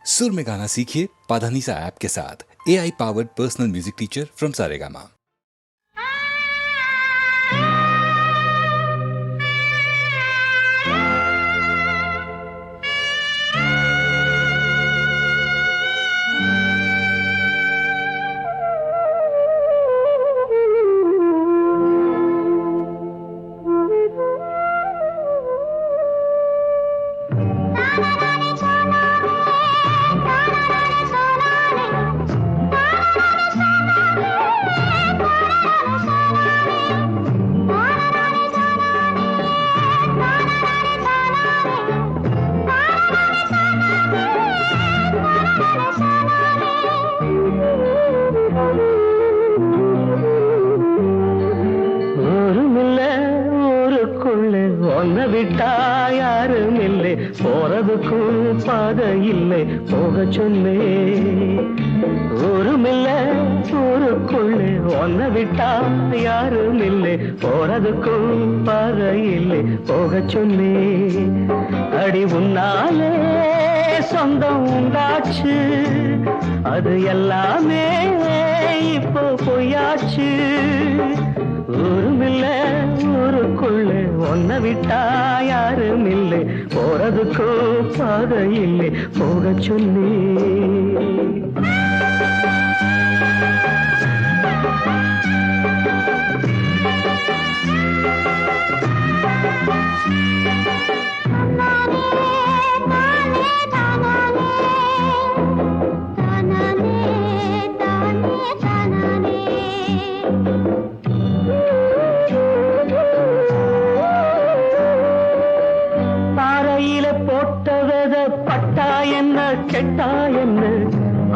सुर में गाना सीखिए पाधानीसा ऐप के साथ। AI powered personal music teacher from Saregama. விட்டா யாரும் இல்லை போறதுக்கும் பாதை இல்லை போக சொன்னே ஊருமில்ல ஊருக்குள்ளே ஒன்ன விட்டா யாரும் இல்லை போறதுக்கும் பாதை இல்லை போக சொன்னே அடி உன்னாலே சொந்தம் உண்டாச்சு அது எல்லாமே இப்போ பொய்யாச்சு ஊருமில்ல ஊருக்குள்ளே ஒன்ன விட்டா யாரும் இல்லை போறதுக்கோ பாதை இல்லை போக சொல்லி பட்டா என்ன கெட்டா என்ன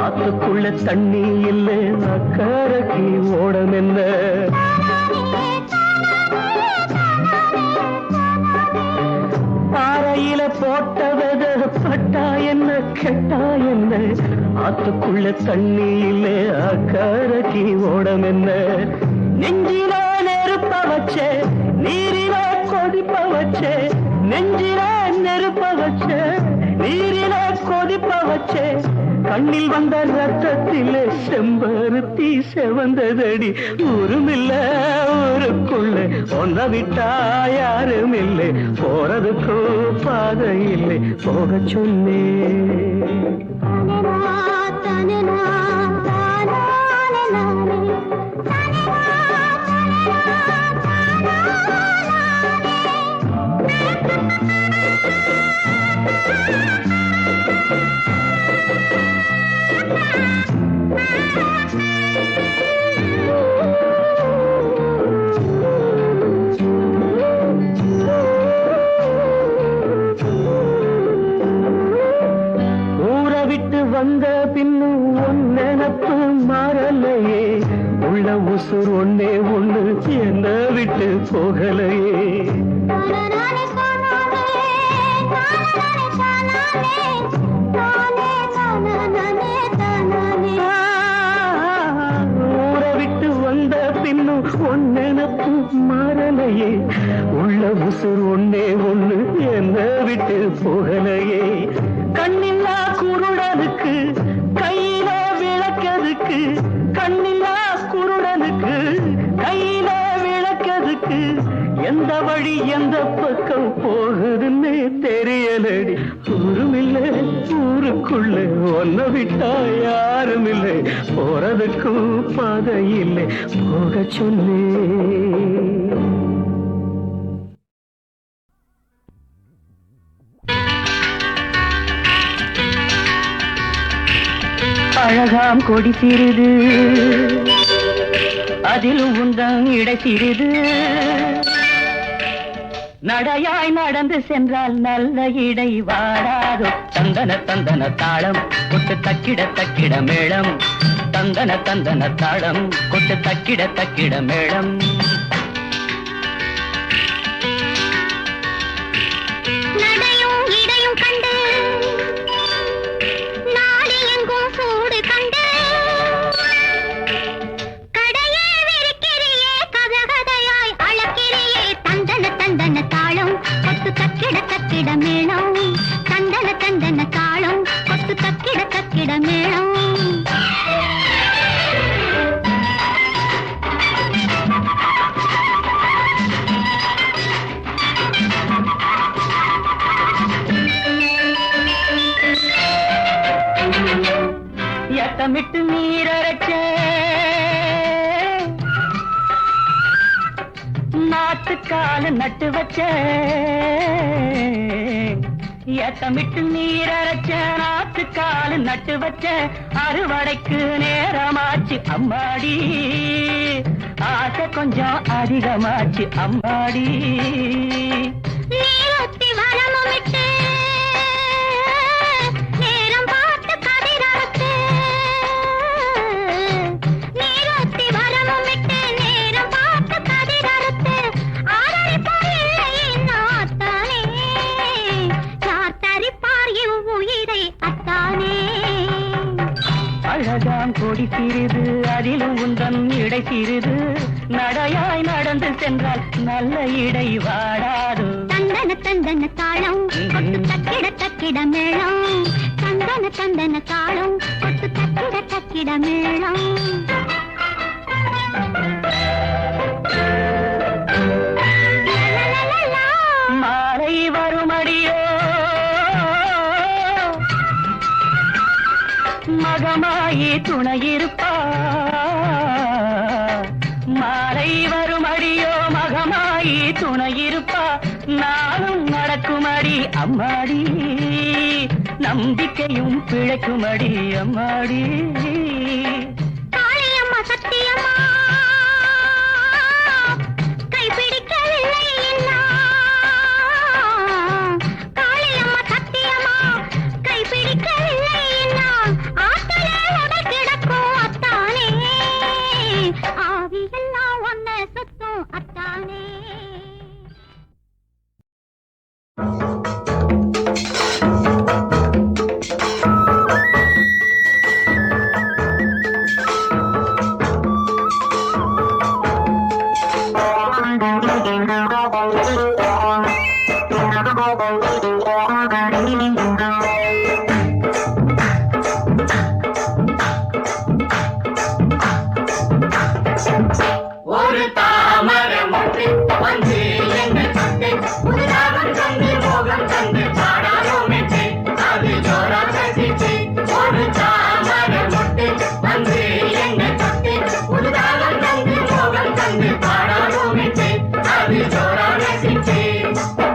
ஆத்துக்குள்ள தண்ணி இல்லை அக்கறைக்கு ஓடம் என்ன பாறையில போட்டவத பட்டா என்ன கெட்டா என்ன ஆத்துக்குள்ள தண்ணி இல்லை அக்கறைக்கு ஓடம் என்ன நெஞ்சில நெருப்ப வச்சே நீரில கொதிப்ப வச்சே நெஞ்சில நெருப்ப வச்சே நீரில கொதிப்ப வச்சே கண்ணில் வந்த ரத்தத்திலே செம்பருத்தி செவந்ததடி ஊருமில்ல ஊருக்குள்ள ஒன்ன விட்டா யாரும் இல்லை போறதுக்கோ பாதை இல்லை போக சொன்னே வந்த பின்னும் உன் நினப்பு மாறலையே உள்ள உசுர் ஒன்னே ஒண்ணு என்ன விட்டு போகலையே ஊரை விட்டு வந்த பின்னும் உன் நினப்பு மாறலையே உள்ள உசுர் ஒன்னே ஒண்ணு என்ன விட்டு போகலையே கண்ணில்லா குருடனுக்கு கையில விளக்கதுக்கு கண்ணில்லா குருடனுக்கு கையில விளக்கதுக்கு எந்த வழி எந்த பக்கம் போகுதுன்னு தெரியலடி ஊருமில்லை ஊருக்குள்ள ஒன்ன விட்டா யாரும் இல்லை போறதுக்கும் பாதை இல்லை போக சொன்னே அழகாம் கொடி சிறிது அதில் உந்தம் இடை சிறிது நடையாய் நடந்து சென்றால் நல்ல இடை வாடாதோ தந்தன தந்தன தாளம் கொட்டு தக்கிட தக்கிட மேளம் தந்தன தந்தன தாளம் கொட்டு தக்கிட தக்கிட மேளம் தக்கிட தக்கிட மேளம் தந்தன தந்தன தாளம் கொத்து தக்கிட ஏத்தமிட்டு நீரரைச்ச நாத்துக்கால நட்டு வச்ச ஏத்தமிட்டு நீரரைச்ச நாத்துக்கால நட்டு வச்ச அறுவடைக்கு நேரமாச்சு அம்மாடி ஆசை கொஞ்சம் அதிகமாச்சு அம்மாடி நீரொத்தி வரமுமிட்டு நேரம் பார்த்து கதிரறுத்து நீரொத்தி வரமுமிட்டு நேரம் பார்த்து கதிரறுத்து ஆரரிப்பார் இல்லை நாத்தானே யார் தரிப்பார் இவ்வுயிரை அத்தானே அழகாம் கொடி சிறிது அதிலும் உந்தன் இடை சிறிது நடையாய் நடந்து சென்றால் நல்ல இடை வாடாது தந்தன தந்தன தாளம் கொட்டு தக்கிட தக்கிட மேளம் தந்தன தந்தன தாளம் கொட்டு தக்கிட தக்கிட மேளம் மாலை வருமடியோ மகமாயி துணையிருப்பா மாலை வருமடியோ மகமாயி துணையிருப்பா நானும் நடக்குமடி அம்மாடி நம்பிக்கையும் பிழைக்குமடி அம்மாடி காளியம்மா சத்தியம்மா கைப்பிடிக்கவில்லை காளியம்மா சத்தியம்மா கைப்பிடிக்கவில்லை ஆத்தலே உடல் கிடக்கும் அத்தானே ஆவியெல்லாம் ஒன்ன சுத்தும் அத்தானே ஒரு தாமரை மொட்டு வந்து என்ன சொட்டு புதுதாகம் தந்து மோகம் தந்து பாடாரோ மெட்டு அது ஜோரா ரசிச்சு ஒரு தாமரை மொட்டு வந்து என்ன சொட்டு புதுதாகம் தந்து மோகம் தந்து பாடாரோ மெட்டு அது ஜோரா ரசிச்சு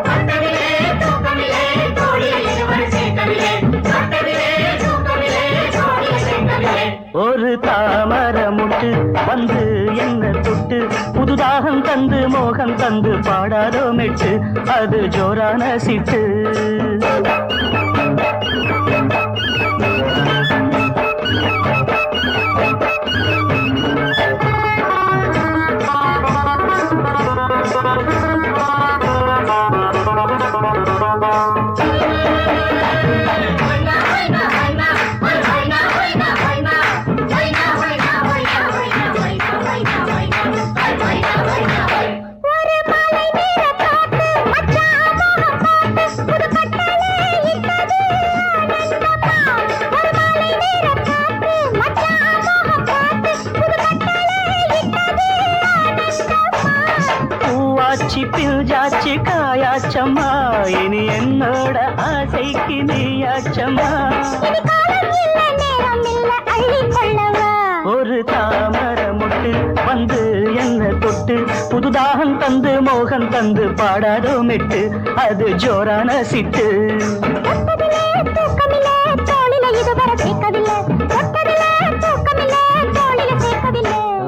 தொட்டதிலே தூக்கமிலே தோழியில் இருவர் சேர்க்கவிலே தொட்டதிலே தூக்கமிலே தோழியில் சேர்க்கவிலே ஒரு தாமரை முட்டு வந்து என்ன தொட்டு புதுதாகம் தந்து மோகம் தந்து பாடாதோ மெட்டு அது ஜோரான சிட்டு பிஞ்சாச்சு காயாச்சம்மா இனி என்னோட ஆசைக்கு நீயாச்சம்மா ஒரு தாமரை முட்டு வந்து என்ன தொட்டு புதுதாகம் தந்து மோகம் தந்து பாடாதோ மெட்டு அது ஜோரான சிட்டு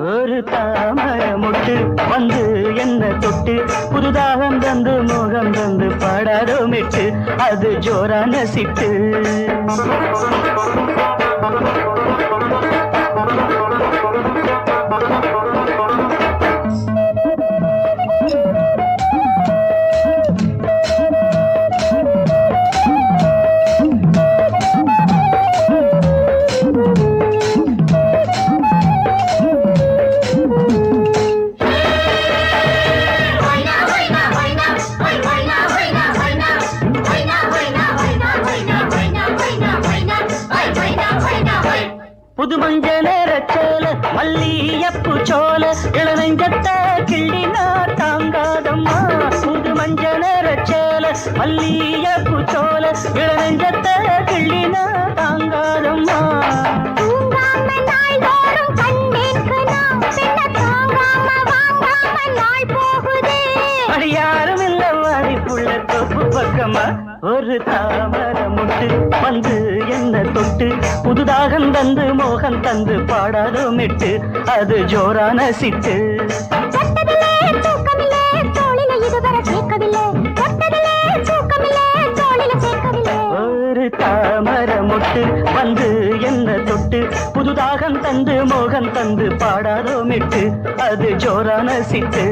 ஒரு தாமரை முட்டு வந்து என்ன தொட்டு புதுதாகம் தந்து மோகம் தந்து பாடாதோ மெட்டு அது ஜோரான சிட்டு புது மஞ்ச நேரச்சோல மல்லியப்பு சோல இளநெஞ்சத்த கிள்ளினா தாங்காதம்மா புது மஞ்ச நேரச்சோல மல்லியப்பு சோல இளநெஞ்சத்த கிள்ளினா தாங்காதம்மா தாகம் தந்து மோகம் தந்து பாடாதோ மெட்டு அது ஜோரான சிட்டு. தொட்டதிலே தூக்கமில்லை தோளில இதுவரை கேட்கவில்லை, தொட்டதிலே தூக்கமில்லை தோளில கேட்கவில்லை. ஒரு தாமர மொட்டு வந்து என்ன தொட்டு புது தாகம் தந்து மோகம் தந்து பாடாதோ மெட்டு அது ஜோரான சிட்டு.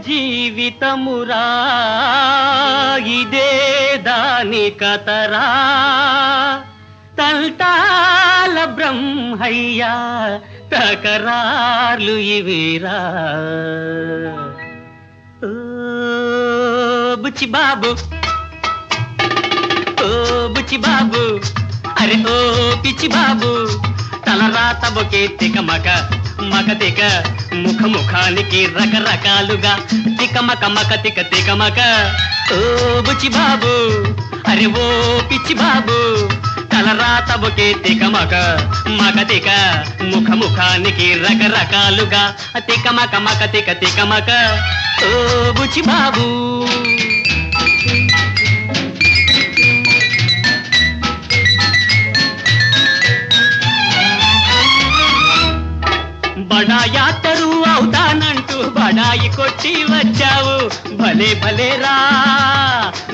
జీవితమురా ఇదే దాని కతరా తంటాల బ్రహ్మయ్యా తకరార్లు ఇవిరా. ఓ బుచ్చి బాబు ఓ బుచ్చి బాబు అరే ఓ పిచ్చి బాబు తలరాత బొకే తికమక మక తిక ముఖ ముఖానికి రకరకాలుగా తికమక మక తిక తికమక. ఓ బుచ్చి బాబు అరే ఓ పిచ్చి బాబు తలరాత బొకే తికమక మక తిక ముఖ ముఖానికి రకరకాలుగా తికమక మక తిక తికమక. ఓ బుచ్చి బాబు బడాయాతరు అవుతానంటూ బడాయి కొట్టి వచ్చావు. భలే భలేరా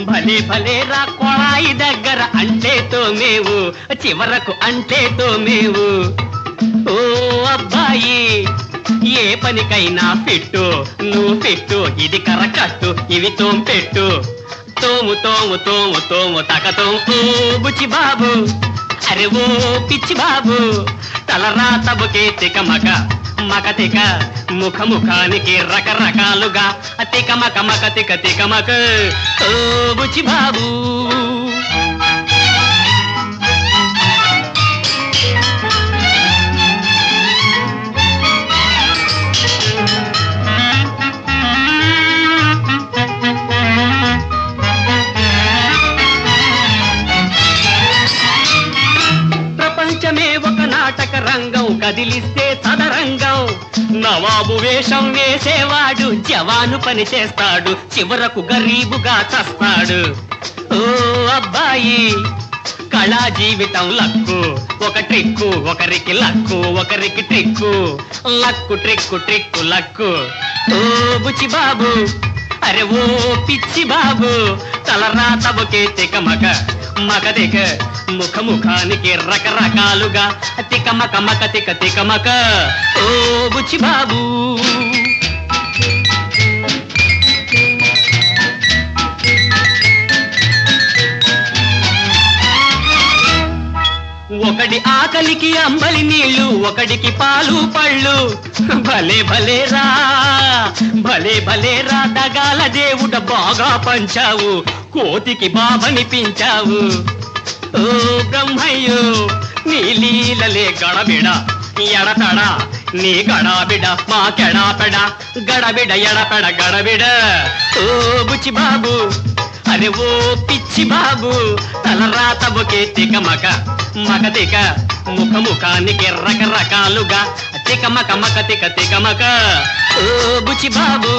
భలే భలేరా కొళాయి దగ్గర అంటే తోమేవు చివరకు అంటే తోమేవు. ఓ అబ్బాయి ఏ పనికైనా పెట్టు నువ్వు పెట్టు ఇది కరకట్టు ఇవి తోంపెట్టు తోము తోము తోము తోము తకతో. ఓ బుచ్చి బాబు అరే ఓ పిచ్చి బాబు తలరాత బొకే తికమక మక తిక ముఖ ముఖానికి రకరకాలుగా తికమక మక తిక తికమక. ఓ బుచ్చి బాబు ప్రపంచమే ఒక నాటక రంగం కదిలిస్తే సదరంగం. నవాబు వేషం వేసేవాడు జవాను పని చేస్తాడు చివరకు గరీబుగా చస్తాడు. ఓ అబ్బాయి కళా జీవితం లక్కు ఒక ట్రిక్కు ఒకరికి లక్కు ఒకరికి trick luck trick trick luck. ఓ బుచ్చి బాబు అరే ఓ పిచ్చి బాబు తలరాత బొకే తికమక మక తిక ముఖ ముఖానికి రకరకాలుగా తికమక మక తిక తికమక. ఓ బుచ్చి బాబు ఒకడి ఆకలికి అంబలి నీళ్లు ఒకడికి పాలు పళ్ళు. భలే భలేరా భలే భలేరా దగాల దేవుడ బాగా పంచావు కోతికి బాబనిపించావు. ఓ బ్రహ్మయ్యో నీ లీలలే గడబిడ ఎడతడ నీ గడాబిడ మా కెడాపెడ గడబిడ ఎడపెడ గడబిడ. ఓ బుచ్చి బాబు అరే ఓ పిచ్చి బాబు తలరాత బొకే తికమక మక తిక ముఖ ముఖానికి రకరకాలుగా తికమక మక తిక తికమక. ఓ బుచ్చి బాబు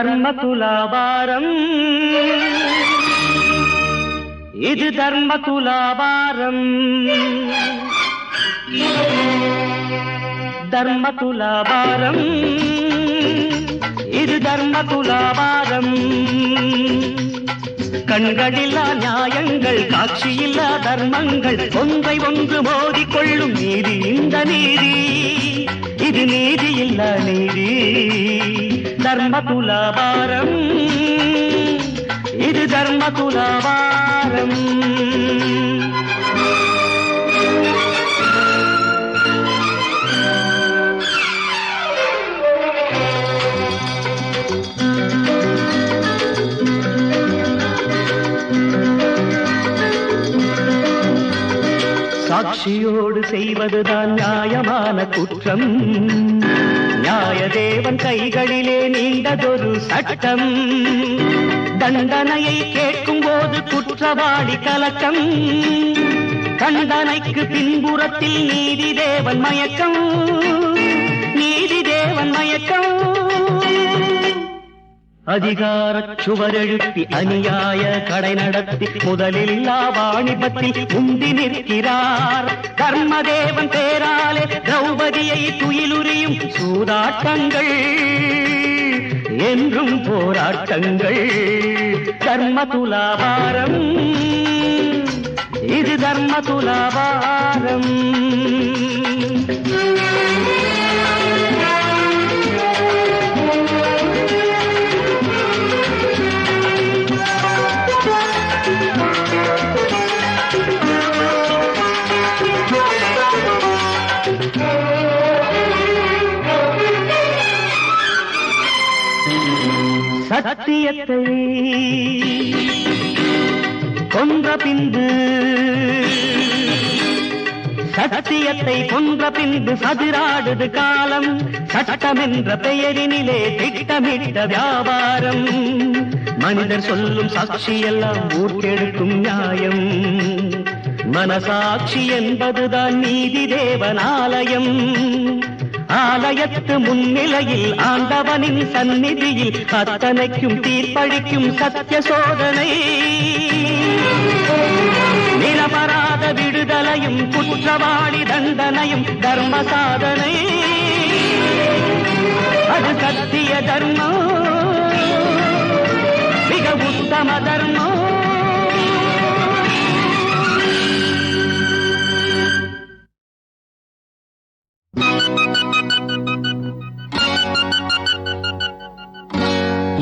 தர்ம துலாபாரம் இது தர்ம துலாபாரம் தர்ம துலாபாரம் இது தர்ம துலாபாரம் கண்களில்லா நியாயங்கள் காட்சியில்லா தர்மங்கள் ஒன்றை ஒன்று மோதிக்கொள்ளும் நீதி இந்த நீதி இது நீதி இல்ல நீதி தர்ம துலாபாரம் இது தர்ம துலாபாரம் சாட்சியோடு செய்வதுதான் நியாயமான குற்றம் நியாயதேவன் கைகளிலே நீண்டதொரு சட்டம் தண்டனையை கேட்கும் போது குற்றவாளி கலக்கம் தண்டனைக்கு பின்புறத்தில் நீதி தேவன் மயக்கம் நீதி தேவன் மயக்கம் அதிகாரச் சுவரெழுப்பி அநியாய கடை நடத்தி முதலில்லா வாணிபத்தில் முந்தி நிற்கிறார் தர்மதேவன் பேராலே திரௌபதியை துயிலுரியும் சூதாட்டங்கள் என்றும் போராட்டங்கள் தர்ம துலாபாரம் இது தர்ம துலாபாரம் சத்தியத்தை கொன்ற பின்பு சத்தியத்தை கொன்ற பின்பு சதிராடுது காலம் சட்டம் என்ற பெயரினிலே திட்டமிட்ட வியாபாரம் மனிதர் சொல்லும் சாட்சி எல்லாம் ஊர்க்கெடுக்கும் நியாயம் மனசாட்சி என்பதுதான் நீதி தேவன் ஆலயம் ஆலயத்து முன்னிலையில் ஆண்டவனின் சந்நிதியில் அத்தனைக்கும் தீர்ப்பளிக்கும் சத்திய சோதனை நிரபராத விடுதலையும் குற்றவாளி தண்டனையும் தர்ம சாதனை அது சத்திய தர்மம் மிக உத்தம தர்மம்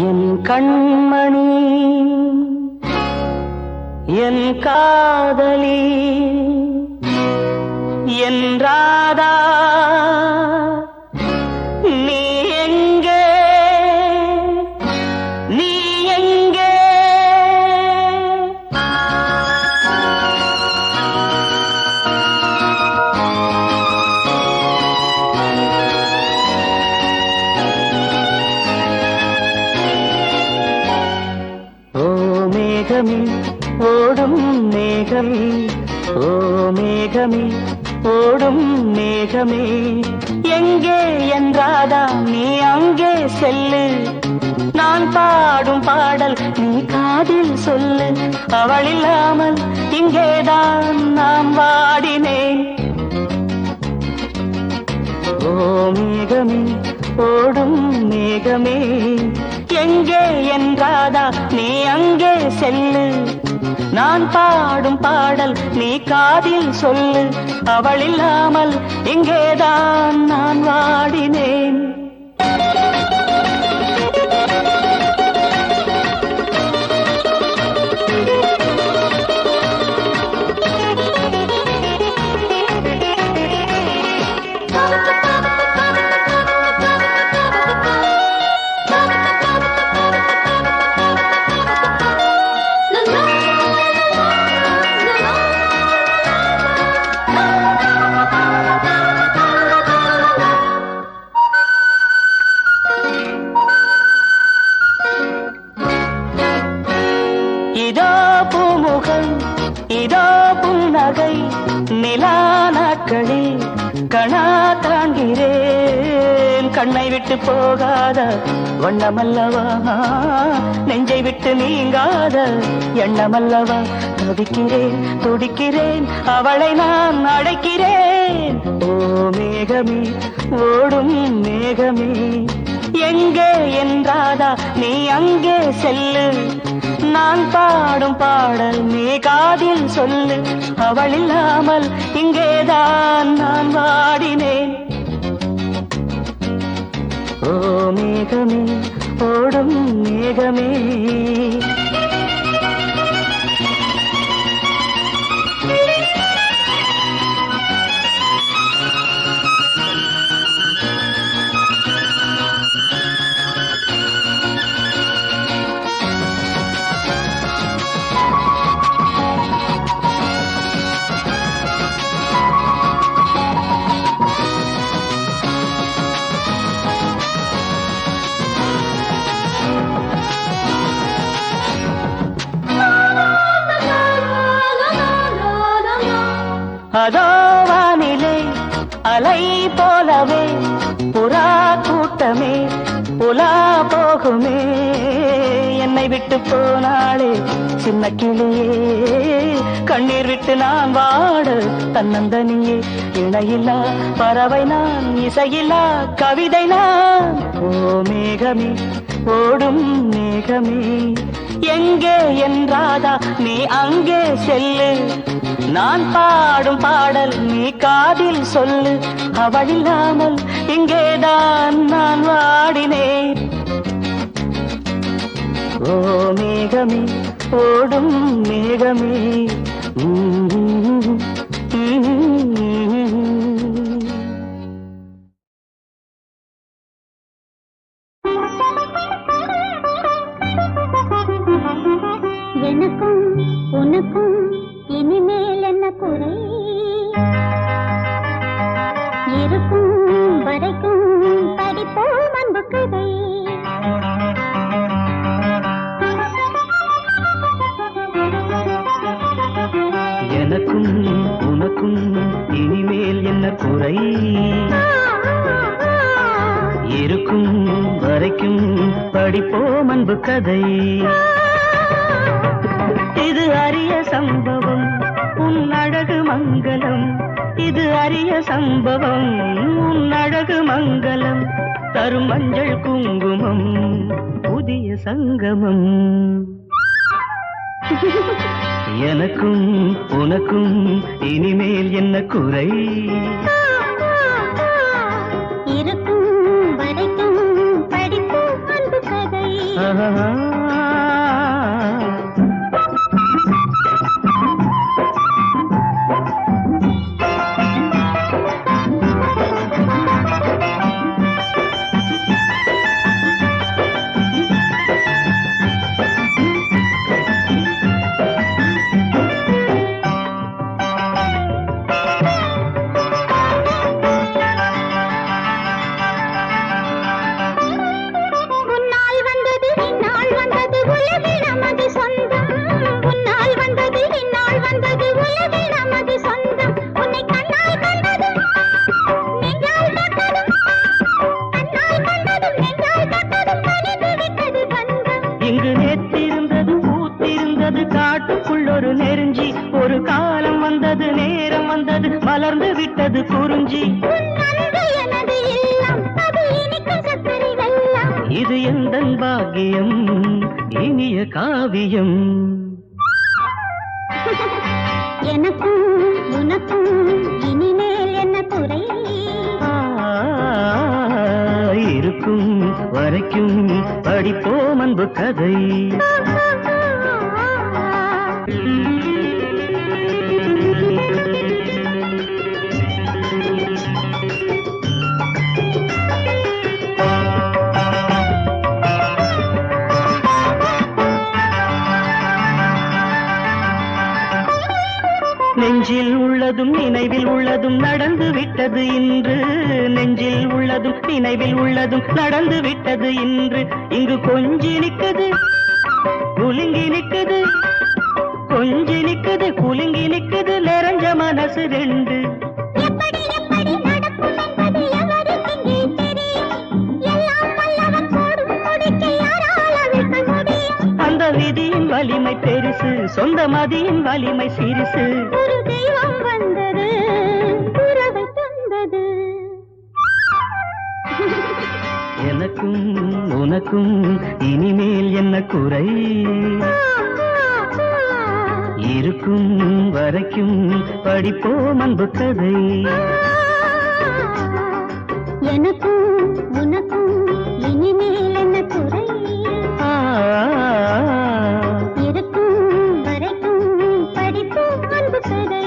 என் கண்மணி என் காதலி என் ராதா நீ எங்கே நீ எங்கே மேகமே ஓடும் மேகமே ஓ மேகமே ஓடும் மேகமே எங்கே என்றாதா நீ அங்கே செல்லு நான் பாடும் பாடல் நீ காதில் சொல்லு அவள் இல்லாமல் இங்கேதான் நான் வாடினேன் ஓ மேகமே ஓடும் மேகமே எங்கே என்றாதா நீ அங்கே செல்லு நான் பாடும் பாடல் நீ காதில் சொல்லு அவள் இல்லாமல் இங்கேதான் நான் வாடினேன் இதோ பூமுகம் இதோ புன்னகை நிலா நாட்களில் கணா காண்கிறேன். கண்ணை விட்டு போகாத வண்ணமல்லவா, நெஞ்சை விட்டு நீங்காத எண்ணமல்லவா. துடிக்கிறேன் துடிக்கிறேன் அவளை நான் அழைக்கிறேன். ஓ மேகமே ஓடும் மேகமே, எங்கே என்றாதா நீ அங்கே செல்லு. நான் பாடும் பாடல் நீ காதில் சொல்லு. அவள் இல்லாமல் இங்கேதான் நான் வாடினேன். ஓ மேகமே ஓடும் மேகமே, அதோ வானிலே அலை போலவே புறா கூட்டமே உலா போகுமே. என்னை விட்டு போனாளே சின்ன கிளியே, கண்ணீர் விட்டு நான் வாட தன்னந்தனியே. இணையில்லா பறவை நான், இசையில்லா கவிதை நான். ஓ மேகமே ஓடும் மேகமே, எங்கே என்றாதா நீ அங்கே செல்லு. நான் பாடும் பாடல் நீ காதில் சொல்லு. அவள் இல்லாமல் இங்கேதான் நான் வாடினேன். ஓ மேகமே ஓடும் மேகமே, எனக்கும் உனக்கும் இனிமேல் என்ன குறை? இருக்கும் வரைக்கும் படிப்போம் அன்பு கதை. எனக்கும் உனக்கும் இனிமேல் என்ன குறை? இருக்கும் வரைக்கும் படிப்போம் அன்பு கதை. இது அரிய சம்பவம் உன் அழகு மங்களம். இது அரிய சம்பவம் உன் அழகு மங்களம். தரும் மஞ்சள் குங்குமம் புதிய சங்கமம். எனக்கும் உனக்கும் இனிமேல் என்ன குறை? இருக்கும் வரைக்கும் படிப்போம் அன்பு கதை. இங்கு நேற்றிருந்தது பூத்திருந்தது காட்டுக்குள் ஒரு நெருஞ்சி. ஒரு காலம் வந்தது நேரம் வந்தது மலர்ந்து விட்டது குறிஞ்சி. இது எந்தன் பாக்கியம் இனிய காவியம். எனக்கும் உனக்கும் இனிமேல் என்ன குறை? இருக்கும் வரைக்கும் படிப்போம் அன்பு கதை. நெஞ்சில் உள்ளதும் நினைவில் உள்ளதும் நடந்து விட்டது இன்று. நெஞ்சில் உள்ளதும் நினைவில் உள்ளதும் நடந்து விட்டது இன்று. இங்கு கொஞ்சி நிற்குது குலுங்கி நிற்குது கொஞ்சி நிக்குது குலுங்கி நிக்குது நிறைஞ்ச மனசு ரெண்டு. எப்படி எப்படி நடக்கும் என்பது எவருக்கெங்கே தெரியும்? எல்லாம் வல்லவன் போடும் முடிக்கு யாரால் அவிழ்க்க முடியும்? அந்த விதியின் வலிமை பெருசு, சொந்த மதியின் வலிமை சிறுசு. ஒரு தெய்வம் வந்தது, உறவை தந்தது. எனக்கும் உனக்கும் இனிமேல் என்ன குறை? இருக்கும் வரைக்கும் படிப்போம் அன்பு கதை. எனக்கும் உனக்கும் இனிமேல் என்ன குறை? இருக்கும் வரைக்கும் படிப்போம் அன்பு கதை.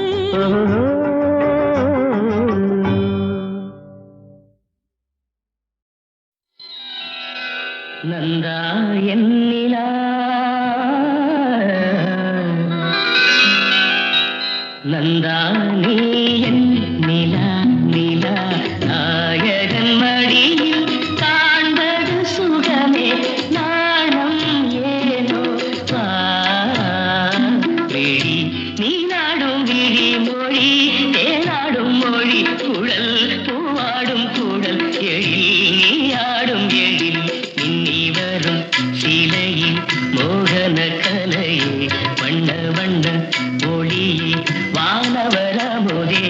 நந்தா என்னிலா நந்தா நீ என் நிலா நிலா நாயகன் மடியில் காண்பது சுகமே நாணம் ஏனோ விழி நீ நாடும் விழி மொழி தேனாடும் மொழி குழல் பூவாடும் குழல் எழில் நீ ஆடும் எழில் இன்னி வரும் சிலையில் மோகன கலையே வண்ண வண்ண ஒளியே வானவரமுதே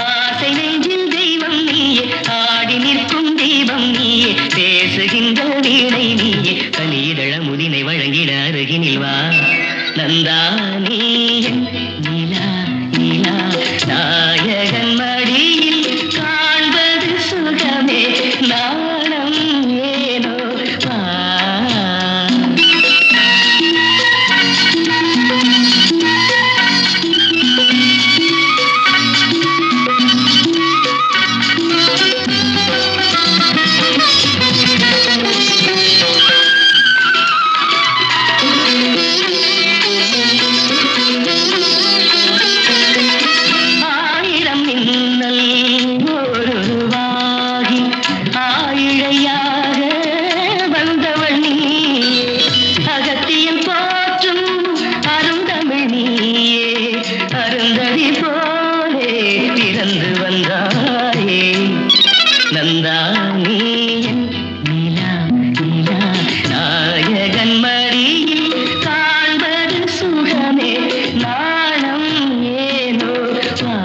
ஆசை நெஞ்சில் தெய்வம் நீயே ஆடி நிற்கும் தெய்வம் நீயே பேசுகின்ற வீணை நீயே கனியிதழ முதினை வழங்கிட அருகினில் வா நந்தா நீ நிலா நிலா நாயகன் மடியில் காண்பது சுகமே நாணம் ஏனோ வா. ஆயிரம் மின்னல் ஒருவாகி ஆயிழையாக வந்தவள் நீயே அகத்தியில் போற்றும் அருந்தமிழ் நீயே அருந்ததி போலே பிறந்து வந்தாயே நந்தா நீ என் நிலா நிலா நாயகன் மடியில் காண்பது சுகமே நாணம் ஏனோ வா.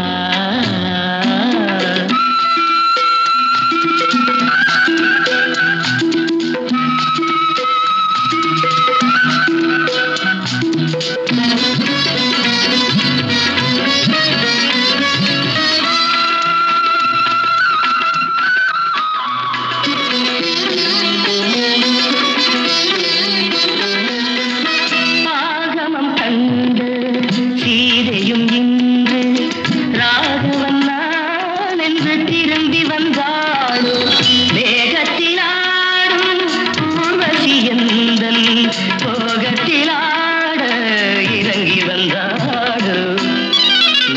ஆகமம் கண்டு சீதையும் இன்று ராகவன் நான் என்று திரும்பி வந்தாளோ வேகத்தில் ஆடும் ஊர்வசி எந்தன் போகத்தில் ஆட இறங்கி வந்தாளோ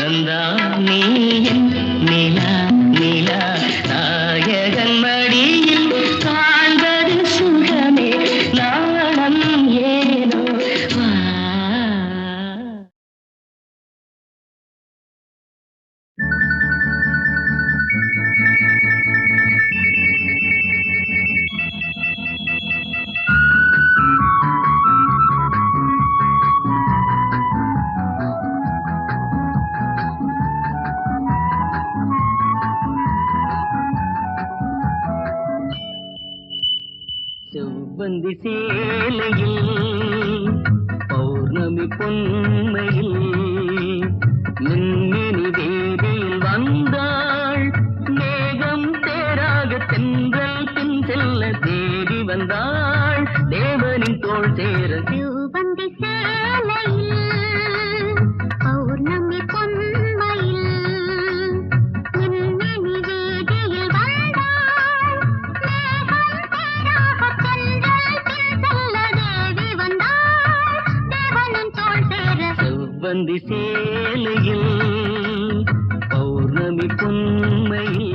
நந்தா நீ என் நிலா நிலா நாயகன் மடியில் காண்பது சுகமே நாணம் ஏனோ வா. செவ்வந்தி சேலையில் பௌர்ணமி பொன்மையில் மின்மினி வேதியில் வந்தாள் மேகம் தேராக தென்றல் பின் செல்ல தேடி வந்தாள் தேவனின் தோள் சேர. செவ்வந்தி சேலையில் பௌர்ணமி பொன்மையில் மின்மினி வீதியில் வந்தாள் மேகம் தேராக தென்றல் பின் செல்ல தேவி வந்தாள் தேவனின் தோள் சேர. செவ்வந்தி சேலையில் பௌர்ணமி பொன்மையில்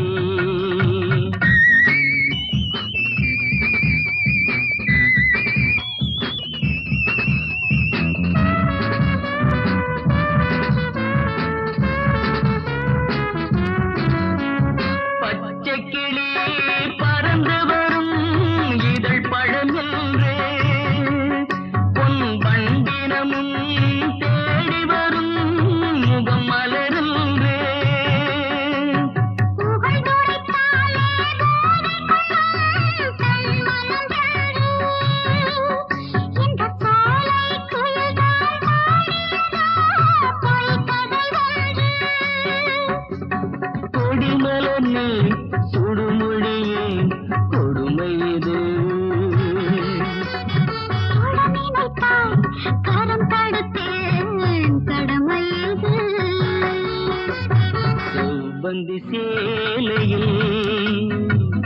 செவ்வந்தி சேலையில்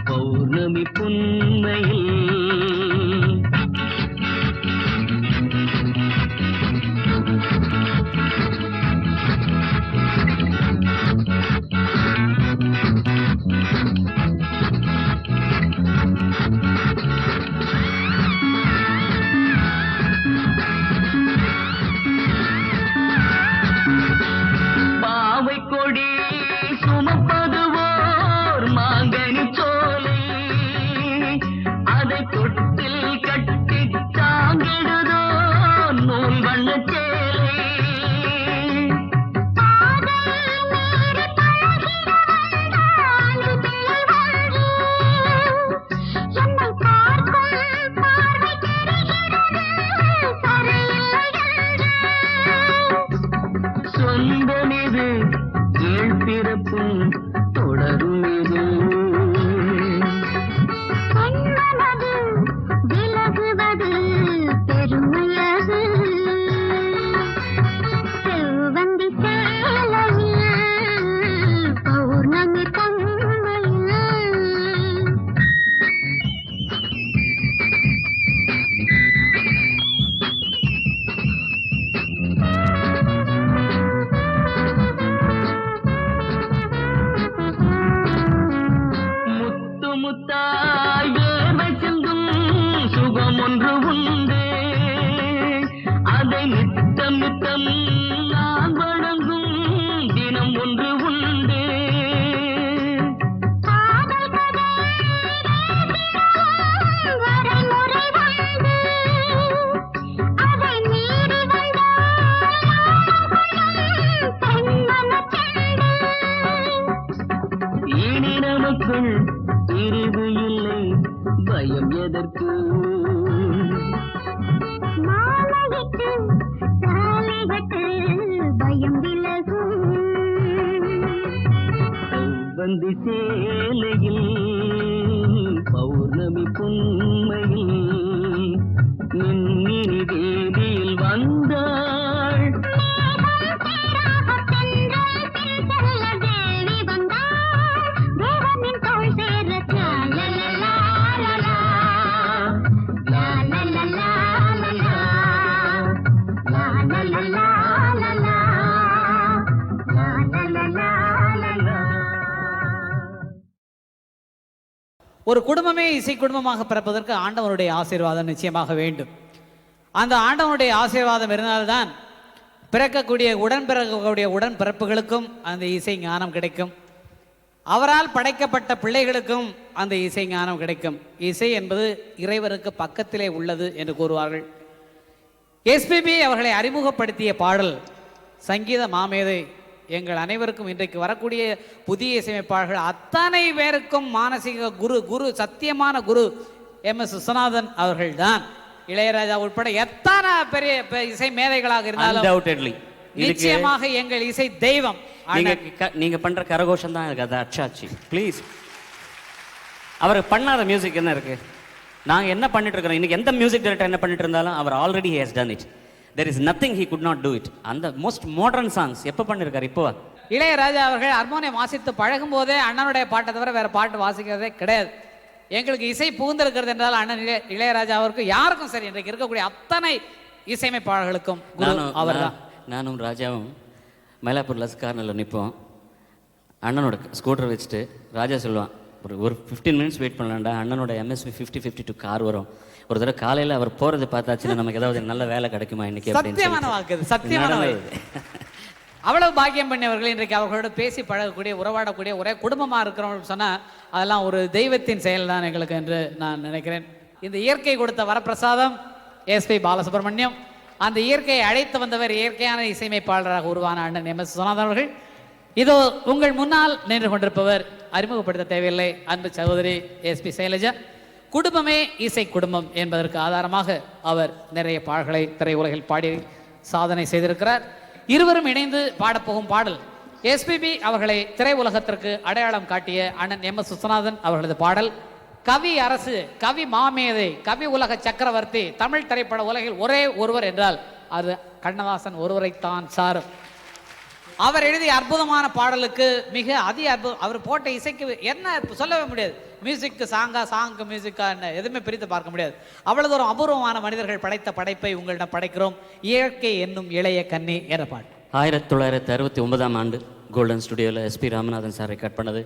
பௌர்ணமி புன்மையில் பௌர்ணமி புன்மையில் நின்னினி தேவியில் வந்தாள் ஒரு குடும்பமே இசை குடும்பமாக பிறப்பதற்கு ஆண்டவனுடைய ஆசீர்வாதம் நிச்சயமாக வேண்டும். அந்த ஆண்டவனுடைய ஆசீர்வாதம் இருந்தால்தான் பிறக்கக்கூடிய உடன்பிறப்புகளுக்கும் அந்த இசை ஞானம் கிடைக்கும். அவரால் படைக்கப்பட்ட பிள்ளைகளுக்கும் அந்த இசை ஞானம் கிடைக்கும். இசை என்பது இறைவனுக்கு பக்கத்திலே உள்ளது என்று கூறுவார்கள். எஸ்பிபி அவர்களை அறிமுகப்படுத்திய பாடல் சங்கீத மாமேதை. எங்கள் அனைவருக்கும் இன்றைக்கு வரக்கூடிய புதிய இசையமைப்பாளர்கள் அத்தனை பேருக்கும் மானசீக குரு சத்தியமான குரு MS விஸ்வநாதன் அவர்கள்தான். இளையராஜா உட்பட எத்தனை பெரிய இசை மேதைகளாக இருந்தாலும் நிச்சயமாக எங்கள் இசை தெய்வம். நீங்க பண்ற கரகோஷம் தான் இருக்கு. அது அச்சாச்சி ப்ளீஸ். அவர் பண்ணாத மியூசிக் என்ன இருக்கு? நாங்க என்ன பண்ணிட்டு இருக்கிறோம் இன்னைக்கு? எந்த மியூசிக் டைரக்டர் என்ன பண்ணிட்டு இருந்தாலும் அவர் already he has done it. There is nothing he could not do it. அந்த மோஸ்ட் மாடர்ன் சாங்ஸ் எப்போ பண்ணிருக்காரு? இப்போ இளையராஜா அவர்கள் ஹார்மோனியம் வாசித்து பழகும் போதே அண்ணனுடைய பாட்டை தவிர வேற பாட்டு வாசிக்கிறதே கிடையாது. எங்களுக்கு இசை புகுந்திருக்கிறது என்றால் அண்ணன் இளையராஜா அவருக்கு யாருக்கும் சரி, இன்றைக்கு இருக்கக்கூடிய அத்தனை இசையமைப்பாளர்களுக்கும் அவர் தான். நானும் ராஜாவும் மயிலாப்பூர் லஸ் கார்னரில் நிற்போம். அண்ணனோட ஸ்கூட்டர் வச்சுட்டு ராஜா சொல்லுவான், ஒரு 15 மினிட்ஸ் வெயிட் பண்ணலாம்டா, அண்ணனோட MSV 5052 கார் வரும். ஒரு தடவை காலையில் அவர் போகிறது பார்த்தாச்சுன்னா நமக்கு ஏதாவது நல்ல வேலை கிடைக்குமா இன்னைக்கு? சத்தியமான வாக்கு, சத்தியமான வாக்கு. அவ்வளவு பாக்கியம் பண்ணியவர்கள் இன்றைக்கு அவர்களோட பேசி பழகக்கூடிய உறவாடக்கூடிய ஒரே குடும்பமாக இருக்கிறவங்க சொன்னால் அதெல்லாம் ஒரு தெய்வத்தின் செயல் தான் எங்களுக்கு என்று நான் நினைக்கிறேன். இந்த இயற்கை கொடுத்த வரப்பிரசாதம் SP பாலசுப்ரமணியம். அந்த இயற்கையை அழைத்து வந்தவர் இயற்கையான இசையமைப்பாளராக உருவான அண்ணன் MS விஸ்வநாதன் அவர்கள். இதோ உங்கள் முன்னால் நின்று கொண்டிருப்பவர் அறிமுகப்படுத்த தேவையில்லை, அன்பு சகோதரி SP சைலஜா. குடும்பமே இசை குடும்பம் என்பதற்கு ஆதாரமாக அவர் நிறைய பாடல்களை திரையுலகில் பாடி சாதனை செய்திருக்கிறார். இருவரும் இணைந்து பாடப்போகும் பாடல் SPB அவர்களை திரையுலகத்திற்கு அடையாளம் காட்டிய அண்ணன் MS விஸ்வநாதன் அவர்களது பாடல். கவி அரசு, கவி மாமேதை, கவி உலக சக்கரவர்த்தி, தமிழ் திரைப்பட உலகில் ஒரே ஒருவர் என்றால் அது கண்ணதாசன் ஒருவரைத்தான் சாரும். அவர் எழுதிய அற்புதமான பாடலுக்கு மிக அற்புதம். அவர் போட்ட இசைக்கு என்ன சொல்லவே முடியாது. மியூசிக்கு சாங்கு மியூசிக்கா என்ன எதுவுமே பிரித்து பார்க்க முடியாது. அவ்வளவு ஒரு அபூர்வமான மனிதர்கள் படைத்த படைப்பை உங்களிடம் படைக்கிறோம். இயற்கை என்னும் இளைய கண்ணி என்ற பாட்டு 1969ஆம் ஆண்டு கோல்டன் ஸ்டுடியோவில் எஸ்பி ராமநாதன் சார் ரெக்கார்ட் பண்ணது.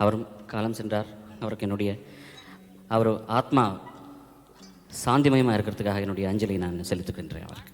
அவரும் காலம் சென்றார். அவருக்கு என்னுடைய அவர் ஆத்மா சாந்திமயமாக இருக்கிறதுக்காக என்னுடைய அஞ்சலி நான் செலுத்துகின்றேன் அவருக்கு.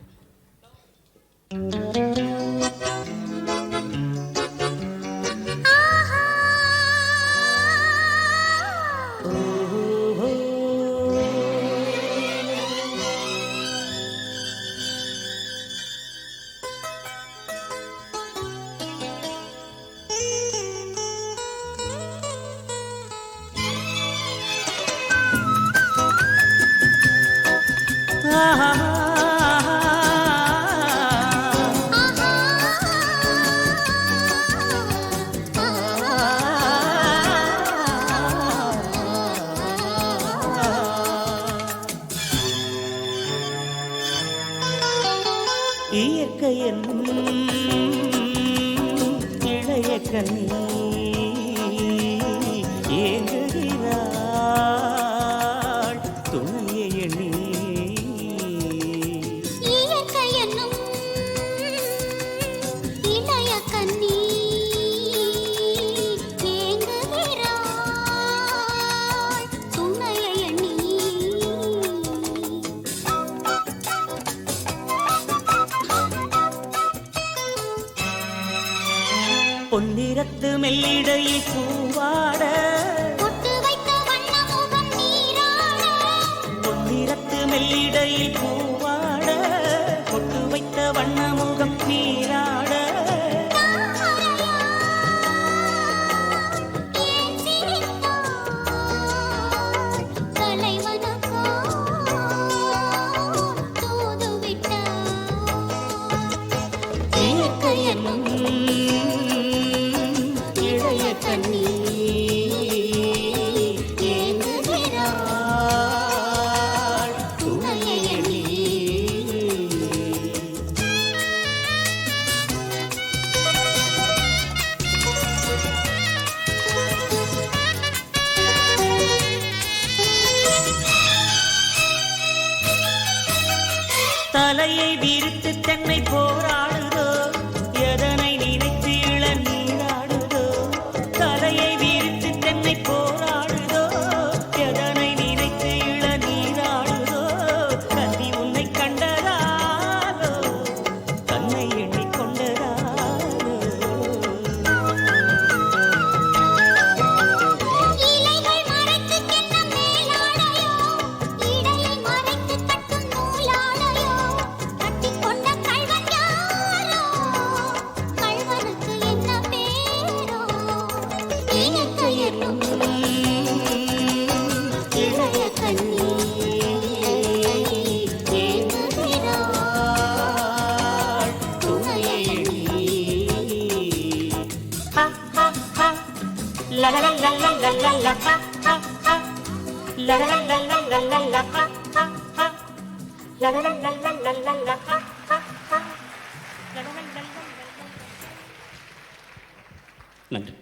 இயற்கை என்னும் இளைய கண்ணி ஏங்குகிறாள் துணையை எண்ணி. இயற்கை என்னும் இளைய கண்ணி ஏங்குகிறாள் துணையை எண்ணி. பொன்னிறத்து மெல்லிடையில் பூவாட பொட்டு வைத்த வண்ண முகம் நீராட. பொன்னிறத்து மெல்லிடையில் பூவாட பொட்டு வைத்த வண்ண முகம் நீராட. ஏன் சிரித்தாய் தலைவனுக்கோ தூது விட்டாய். இயற்கை என்னும் இளைய கண்ணி ஏங்குகிறாள் துணையை எண்ணி. தலையை விரித்து தென்னை போராடுதோ எதனை நினைத்து இளநீராடுதோ. தலையை விரித்து தென்னை போராடுதோ எதனை நினைத்து இளநீராடுதோ. கன்னி உன்னை கண்டதாலோ தன்னை எண்ணிக் கொண்டதாலோ. இலைகள் மறைத்து கிண்ணம் மேலாடையோ இடையை மறைத்து கட்டும் நூலாடையோ. கட்டிக்கொண்ட கள்வன் யாரோ கள்வனுக்கு என்ன பேரோ. இயற்கை என்னும் இளைய கண்ணி ஏங்குகிறாள் துணையை எண்ணி. La la la la la la la la ha ha ha. La la la la la la la la ha ha ha. La la la la la la la la ha ha ha. La la la la la la. நன்றி.